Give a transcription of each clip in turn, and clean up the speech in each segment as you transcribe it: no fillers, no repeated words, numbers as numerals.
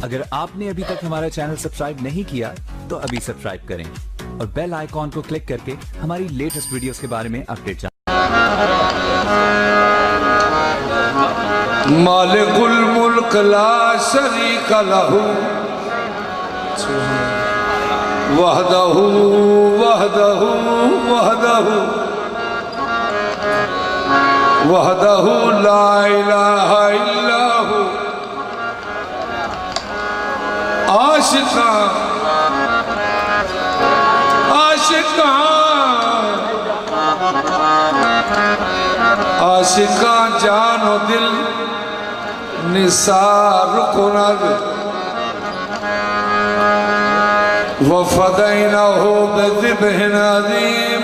اگر آپ نے ابھی تک ہمارا چینل سبسکرائب نہیں کیا تو ابھی سبسکرائب کریں اور بیل آئیکن کو کلک کر کے ہماری لیٹسٹ ویڈیوز کے بارے میں اپڈیٹ جانیں۔ مالک الملک لا شریک لہ وحدہ وحدہ وحدہ وحدہ لا الہ الا ہو۔ عاشقاں عاشقاں جان و دل نثار کند وفدینہ بذبح عظیم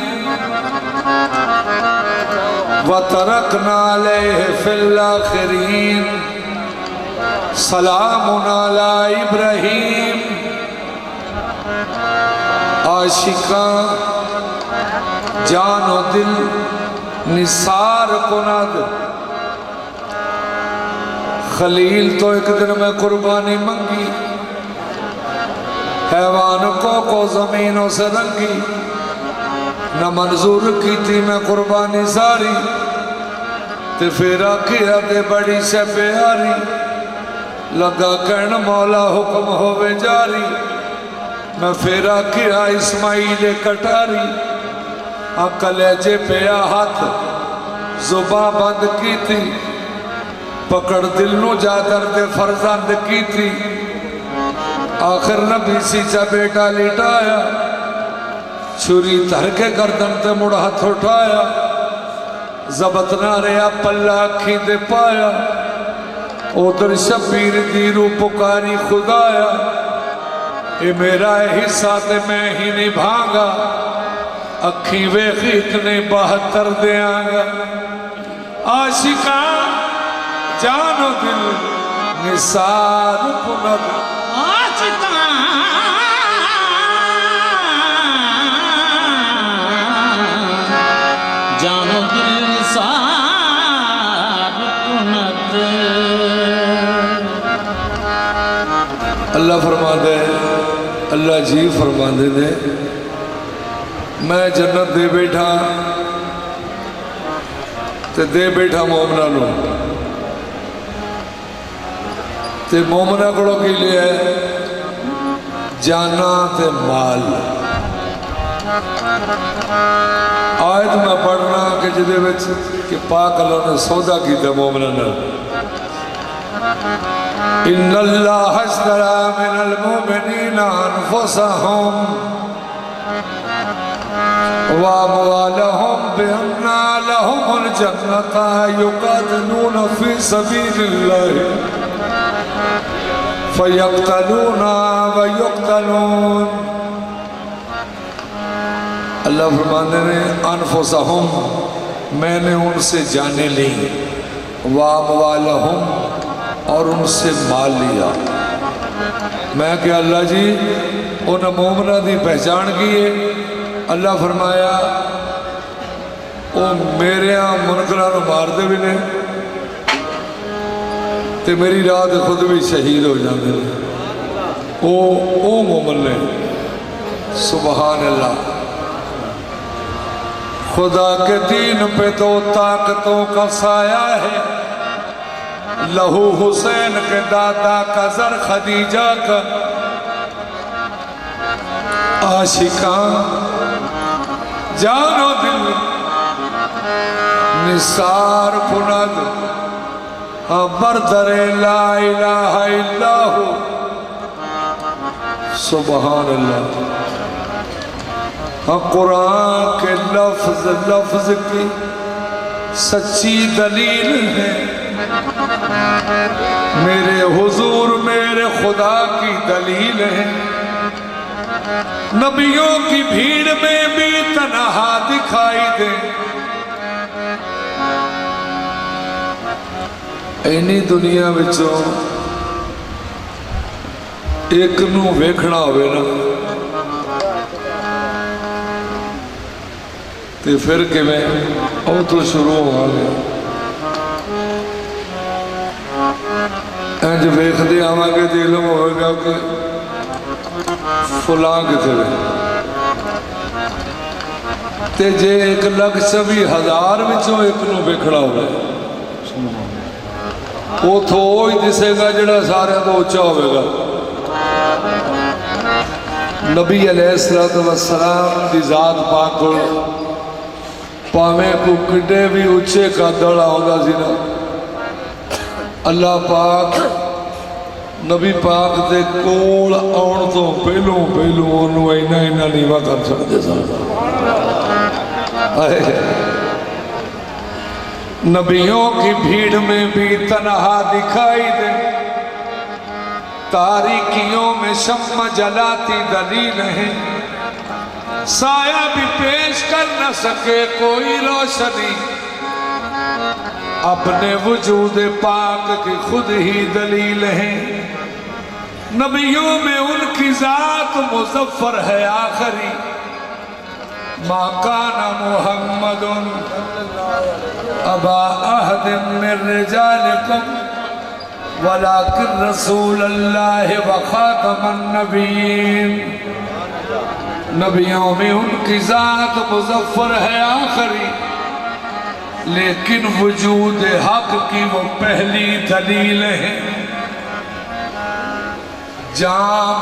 وترکنا علیہ فی الاخرین سلام علی ابراہیم۔ عاشقاں جان و دل نثار کند۔ خلیل تو ایک دن میں قربانی منگی، حیوانوں کو زمینوں سے رنگی، نہ منظور کی تھی میں قربانی ساری، تے پھر آکھیا تے بڑی سے پیاری، لگا کہن مولا حکم ہوئے جاری، میں پھر آکھیا اسماعیل کٹاری، کلیجے پیا ہاتھ زباں بند کی تھی، پکڑ دل نو جا درد فرزند کی تھی، آخر نبی سیچا بیٹا لٹایا، چھری تھر کے گردن تے مڑ ہاتھ اٹھایا، زبط نہ ریا پلہ اکھی دے پایا، ادھر شبیر دیرو پکاری خدایا، اے میرا حصہ تے میں ہی نبھاگا، اکھی ویخیت نے 72 دیاں گا۔ عاشقاں جان و دل نثار کند۔ عاشقاں جان و دل نثار کند۔ اللہ فرما دے، اللہ جی فرما دے، میں جنت دے بیٹھا تے دے بیٹھا مومنہ لوں، تے مومنہ کڑوں کے لیے جانا تے مال۔ آیت میں پڑھنا کہ جدے وچ کہ پاک اللہ نے سودا کی تے مومنہ نے، ان اللہ اشترى من المؤمنین انفسهم واموالهم بأن لهم الجنة يقاتلون في سبيل الله فيقتلون ويقتلون۔ اللہ فرماتے ہیں انفسهم، میں نے ان سے جانیں لی، واموالهم، اور ان سے مال لیا۔ میں کہ اللہ جی انہیں مومنہ دی پہچان کیے۔ اللہ فرمایا او میرے ہاں منکرہ نو مار دے بھی نے تے میری راہ دے خود بھی شہید ہو جاندے نے، او مومن نے۔ سبحان اللہ۔ خدا کے دین پہ تو طاقتوں کا سایہ ہے، لہو حسین کے دادا کا زر خدیجہ کا۔ عاشقاں جان و دل نثار کند، بردر لا الہ الا ہو۔ سبحان اللہ۔ قرآن کے لفظ کی سچی دلیل ہے، میرے حضور میرے خدا کی دلیل ہے، نبیوں کی بھیڑ میں بھی تنہا دکھائی دے۔ اینی دنیا وچوں ایک نو ویکھنا ہوئے نا تے پھر کہ میں او تو شروع ہو گیا۔ इंज वेखते आवांगे तो इलम होगा कि फलां कितने ते जे 1,24,000 विचों एक नूं वेखना होवे उथों वो ही दिसेगा जिहड़ा सारियां तो उच्चा होवेगा। नबी अलैहिस्सलातु वस्सलाम दी जात पाक कोल भावें कोई किड्डे भी उच्चे कद वाला आउंदा सी ना, अल्लाह पाक नबी पाक दे कोल आउण तो पहलों उन्होंने इन्ना इन्ना नीवा कर छड्डदे सन। नबियों की भीड़ में भी तन्हा दिखाई दे, तारीकियों में शम्मा जलाती दलील है, साया भी पेश कर न सके कोई रोशनी, अपने वजूद पाक की खुद ही दलील है। नबियों में उनकी जात मुज़फ़्फ़र है आखरी, मा काना मुहम्मदुन अबा अहदिन मिन रिजालिकुम वलाकिन रसूलल्लाह व खातमन नबीय्यीन। नबियों में उनकी जात मुज़फ़्फ़र है आखरी, लेकिन वजूद हक की वो पहली दलील है। जाम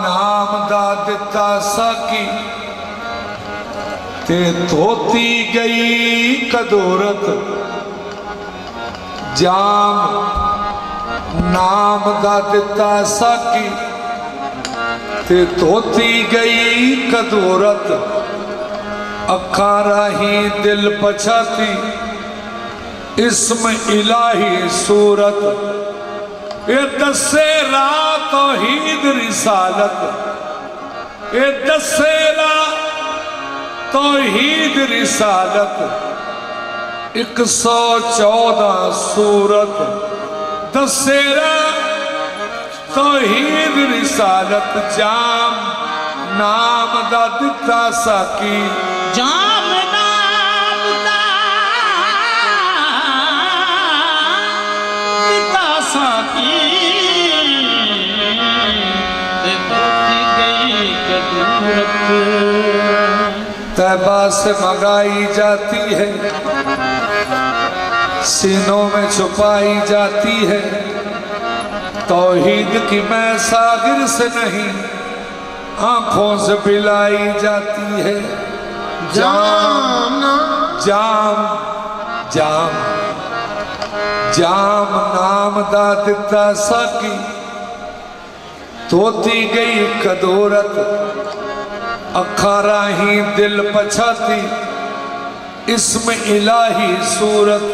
नाम दा दिता साकी ते धोती गई कदोरत, जाम नाम दा दिता साकी ते धोती गई कदोरत, अखा राही दिल पछाती इस्म इलाही सूरत, ये दसे रात तौहीद रिसालत, ये दसे रात तौहीद रिसालत, 114 सूरत, दसे रात तौहीद रिसालत, जाम नाम दा दिता साकी, जाम नाम दा दिता साकी, ते धोती गई कदूरत। तैबा से मंगाई जाती है, सीनों में छुपाई जाती है, तौहीद की मैं सागिर से नहीं आंखों से पिलाई जाती है। जाम जाम जाम जाम नाम दा दिता साकी, धोती गई कदोरत, अखा राही दिल पछाती इस्म इलाही सूरत,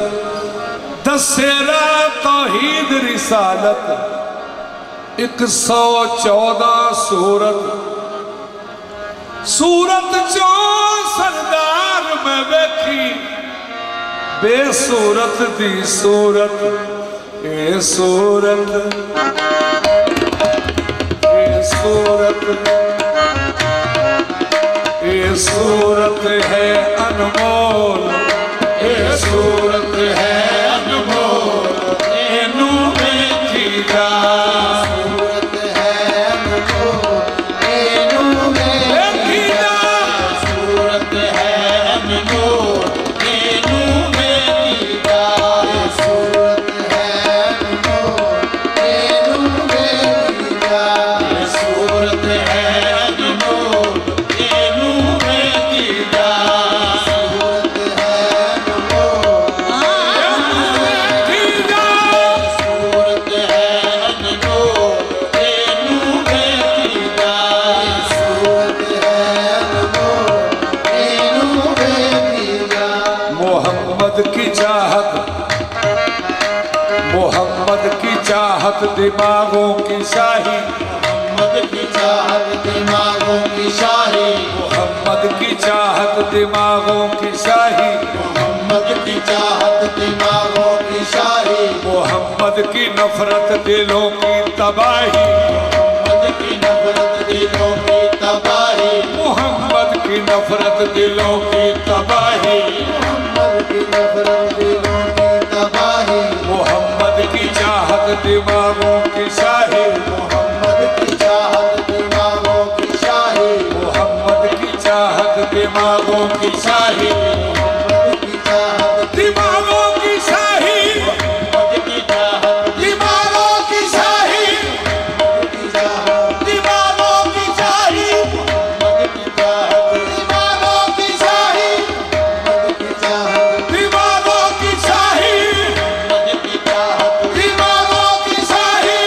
दसेरा तौहीद रिसालत, 114 सूरत, सूरत जो सरदार में बैठी बेसूरत दी सूरत, ए सूरत ए सूरत ए सूरत है अनमोल, ए सूरत है अनमोल, एनू देखी जा सूरत है अनमोल, एनू देखी जा सूरत है अनमोल, एनू देखी जा सूरत है अनमोल, एनू देखी जा सूरत है अनमोल, एनू देखी जा सूरत है अनमोल, देखी जा सूरत है अनमोल, एनू देखी जा सूरत है अनमोल, एनू देखी जा। मोहम्मद की चाहत, मोहम्मद की चाहत दिमागों की शाही, मोहम्मद की चाहत दिमागों की शाही, मोहम्मद की चाहत दिमागों की शाही, मोहम्मद की चाहत दिमागों की शाही, मोहम्मद की नफरत दिलों की तबाही, मोहम्मद की नफरत दिलों की तबाही, मोहम्मद की नफरत दिलों की तबाही, मोहम्मद की नफरत दिलों की तबाही, दिमागों की शाही मोहम्मद की चाहत दिमागों की शाही मोहम्मद की चाहत दिमागों की शाही मोहम्मद की चाहत दिमागों की शाही दिमागों की शाही की चाहत दिमागों की शाही की चाहत दिमागों की शाही की चाहत दिमागों की शाही की चाहत दिमागों की शाही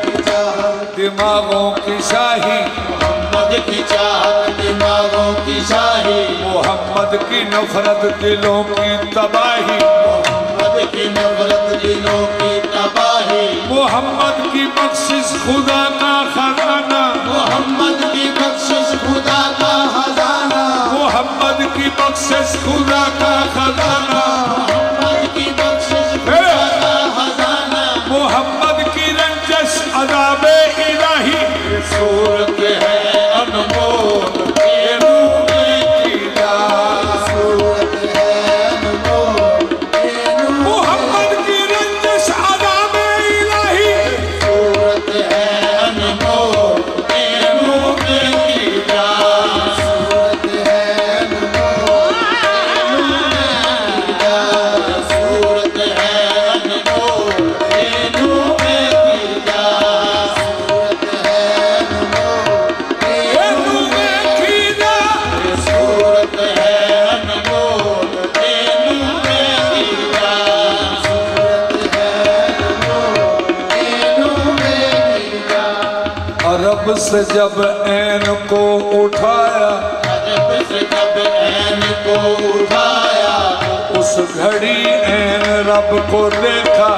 की चाहत दिमागों की शाही मोहम्मद की चाहत दिमागों की शाही मोहम्मद की नफरत दिलों की तबाही मोहम्मद की नफरत दिलों की तबाही मोहम्मद की बख्शिश खुदा का खजाना मोहम्मद की बख्शिश खुदा का खजाना मोहम्मद की बख्शिश खुदा का खजाना मोहम्मद की बख्शिश खुदा का खजाना मोहम्मद की रंजश अज़ाबे इलाही ये सूरत है अनमोल ये नूरे की जान सूरत है अनमोल ये नूर मोहम्मद की रंजश अज़ाबे इलाही सूरत है अनमोल ये नूर की जान सूरत है अनमोल सूरत है अनमोल ये नूर की जान सूरत है अनमोल ये नूरे की जान सूरत है अनमोल ये नूर की जान सूरत है अनमोल ये नूर की जान अरब से जब ऐन को उठाया अरब से जब ऐन को उठाया उस घड़ी ऐन रब को देखा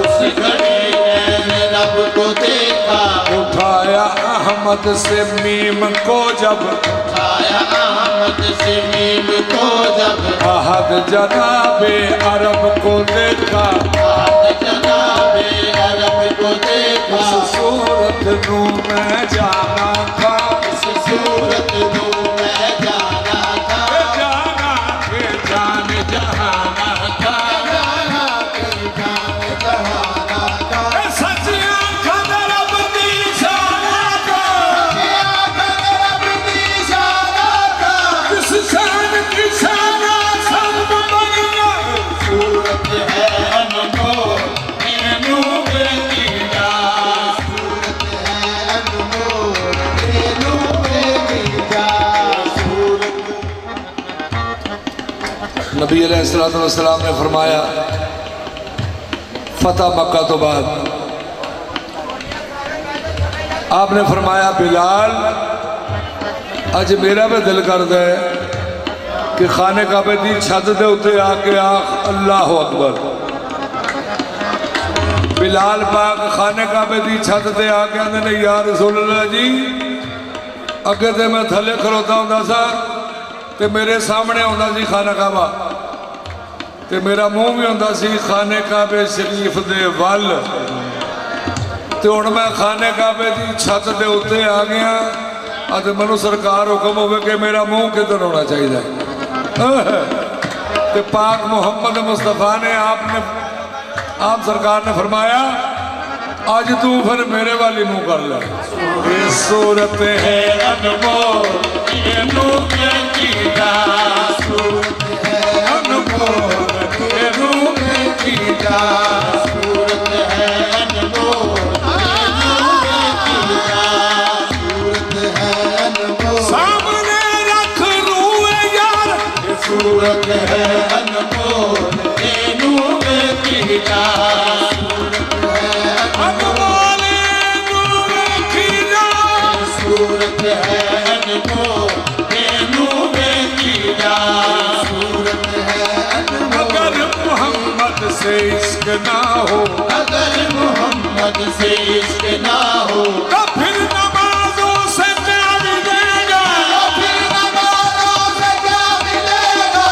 उस घड़ी ऐन रब को देखा उठाया अहमद से मीम को जब उठाया अहमद से मीम को जब अहद जनाबे अरब को देखा आज जनाबे अरब को देखा उस सूरत नू मैं जाना था इस सूरत को मैं जाना था जाना के जान जहाना था जाना के जान जहाना का सचिया खदर रब दी शाना का रब दी शाना का इस शान की शाना सब बनिया सूरत है अनमोल ये नूर की जान सूरत है अनमोल ये नूर की जान सूरत नबी अलैहिस्सलाम ने फरमाया फतह मक्का तो बाद आपने फरमाया बिलाल अज मेरा भी दिल करता है कि खाने काबे दी छत दे उत्ते आके आख अल्लाह अकबर बिलाल पाक खाने काबे दी छत ते आके आंदे ने या रसूल अल्लाह जी अगे ते मैं थले खलोता हुंदा सा ते मेरे सामने आउंदा सी खाना काबा ते मेरा मुंह भी होंदा सी खाने काबे शरीफ दे वल ते हुण मैं खाने काबे दी छत दे उत्ते आ गया ते मैनू सरकार हुक्म होवे कि मेरा मुंह किधर होना चाहिए ते पाक मोहम्मद मुस्तफा ने आप सरकार ने फरमाया आज तू फिर मेरे वाली मुंह कर ले ये सूरत है अनमोल ये नूर की जान सूरत है अनमोल ये नूर की जान सूरत है अनमोल ये नूर की जान सूरत है अनमोल सामने रख रूए यार ये सूरत है अनमोल ये नूर की जान सूरत है अनमोल नूर की जान सूरत है अनमोल ये नूर की जान सूरत है अनमोल अगर मोहम्मद से इश्क ना हो अगर मोहम्मद से इश्क ना हो तो फिर नमाजों से क्या मिलेगा फिर नमाज़ों से क्या मिलेगा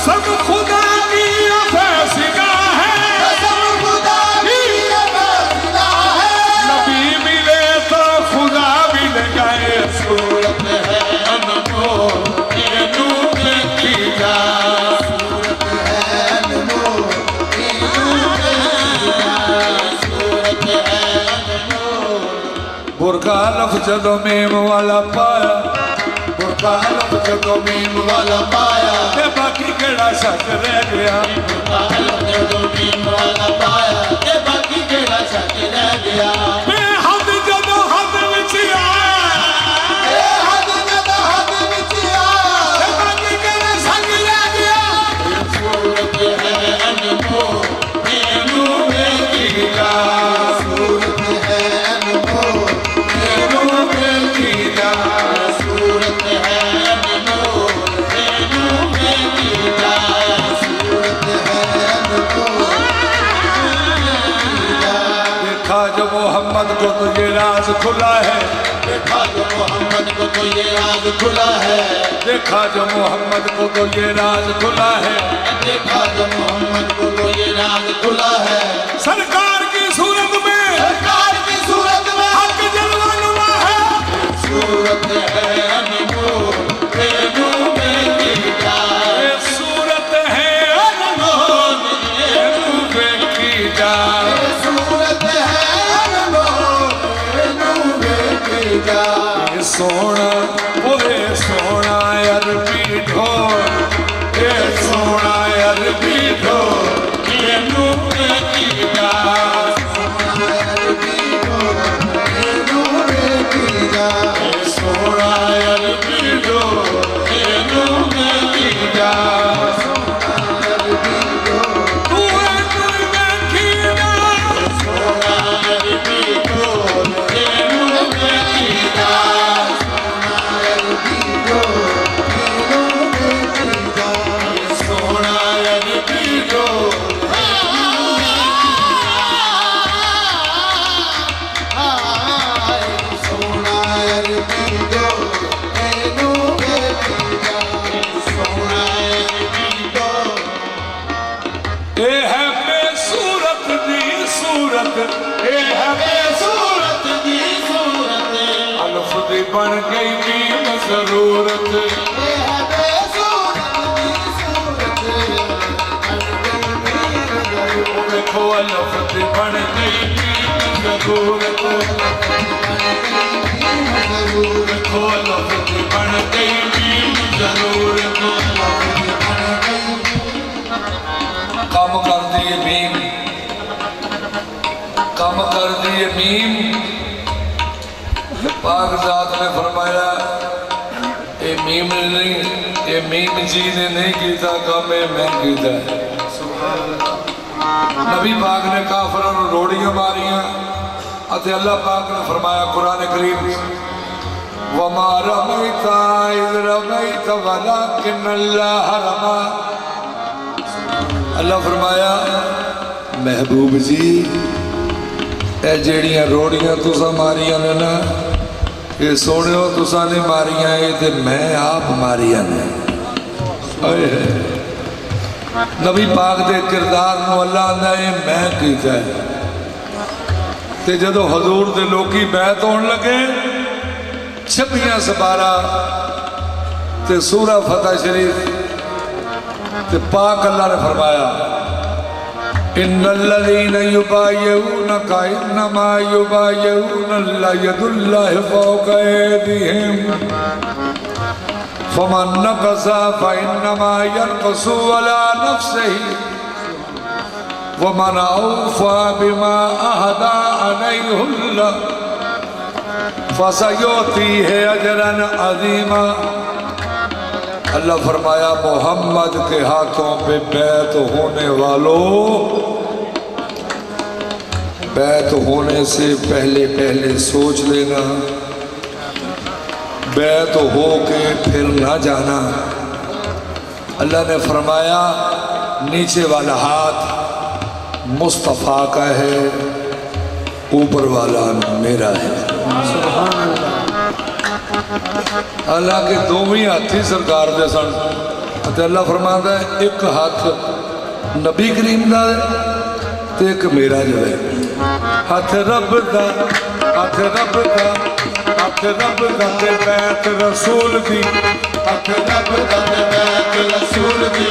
सब खुदा की फैसला है कसम खुदा की ये फैसला है नबी मिले तो खुदा मिल गए सूरत है अनमोल ये नूर की जान सूरत है अनमोल ये नूर की जान बुरका लफ जदों मीम वाला पाया बुरका लफ जदों मीम वाला पाया ते बाकी केड़ा शक रह गया बुरका लफ जदों मीम वाला पाया ते बाकी केड़ा शक रह गया बेहद जदों हद विच आया हद जदों हद विच आया ते बाकी केड़ा शक रह गया सूरत है अनमोल मैनू वेखीदा सूरत है अनमोल मैनू वेखीदा सूरत है अनमोल मैनू वेखीदा सूरत है अनमोल देखा जो मोहम्मद को तो ये राज खुला है देखा जो मोहम्मद को तो ये राज खुला है देखा जो मोहम्मद को तो ये राज खुला है देखा जो मोहम्मद को तो ये राज खुला है सरकार की सूरत में सरकार की सूरत में हक जलवा नुमा है सूरत है अनमोल मैनू वेखीदा ये सूरत है अनमोल मैनू वेखीदा सूरत है अनमोल मैनू वेखीदा ये सोना ओए सोना अरबी ढोल ये सोना अरबी ढोल मैनू वेखीदा मैनू वेखीदा ये सोना अरबी ढोल मैनू वेखीदा तू है कोई वेखीदा अरबी ढोल मैनू वेखीदा अरबी ढोल मैनू वेखीदा सोना अरबी ढोल सोना अरबी ढोल मैनू वेखीदा सोना अरबी ढोल ए है बेसूरत दी सूरत ए है सूरत दी सूरत अल्फ दी बन गई मीम जरूरत ये है बेसूरत दी सूरत देखो अल्फ दी बन गई मीम जरूरत देखो अल्फ दी बन गई मीम जरूरत कम कर दिए मीम कम कर दिए मीम पाक जात ने फरमाया ये मीम नहीं ये मीम जी ने नहीं कीता काम मैं कीता नबी पाक ने काफिरों को रोड़ियां मारियां अते अल्लाह पाक ने फरमाया कुरान करीम वमा रमैता इज़ रमैता वलाकिन अल्लाह रमा अल्लाह फरमाया महबूब जी ए जेड़ियां रोड़ियां तुसा मारियां ने ना ये सोनियो तुसा ने मारियां ये ते मैं आप मारियां ने ओए नबी पाक दे किरदार नूं अल्लाह आंदा है मैं कीता है ते जदों हजूर दे लोकी बैत होण लगे 26 सबारा ते सूरा फतह शरीफ ते पाक अल्लाह ने फरमाया इन्नल्लज़ीना युबाय्यूनका इन्नमा युबाय्यूना यदुल्लाहि फौका ऐदीहिम फमन नकसा फइन्नमा यनकसु अला नफ्सिही वमन औफा बिमा अहदा अलैहुल्लाह फसयुतीहि अजरन अज़ीमा अल्लाह फरमाया मोहम्मद के हाथों पे बैत होने वालों बैत होने से पहले पहले सोच लेना बैत हो के फिर ना जाना अल्लाह ने फरमाया नीचे वाला हाथ मुस्तफ़ा का है ऊपर वाला मेरा है हालांकि दोवें हाथ ही सरकार दे सन ते अल्लाह फरमांदा है एक हाथ नबी करीम दा ते एक मेरा जो है हाथ रब दा हाथ रब दा हाथ रब दा ते बैत रसूल दी हक रब दा ते बैत रसूल दी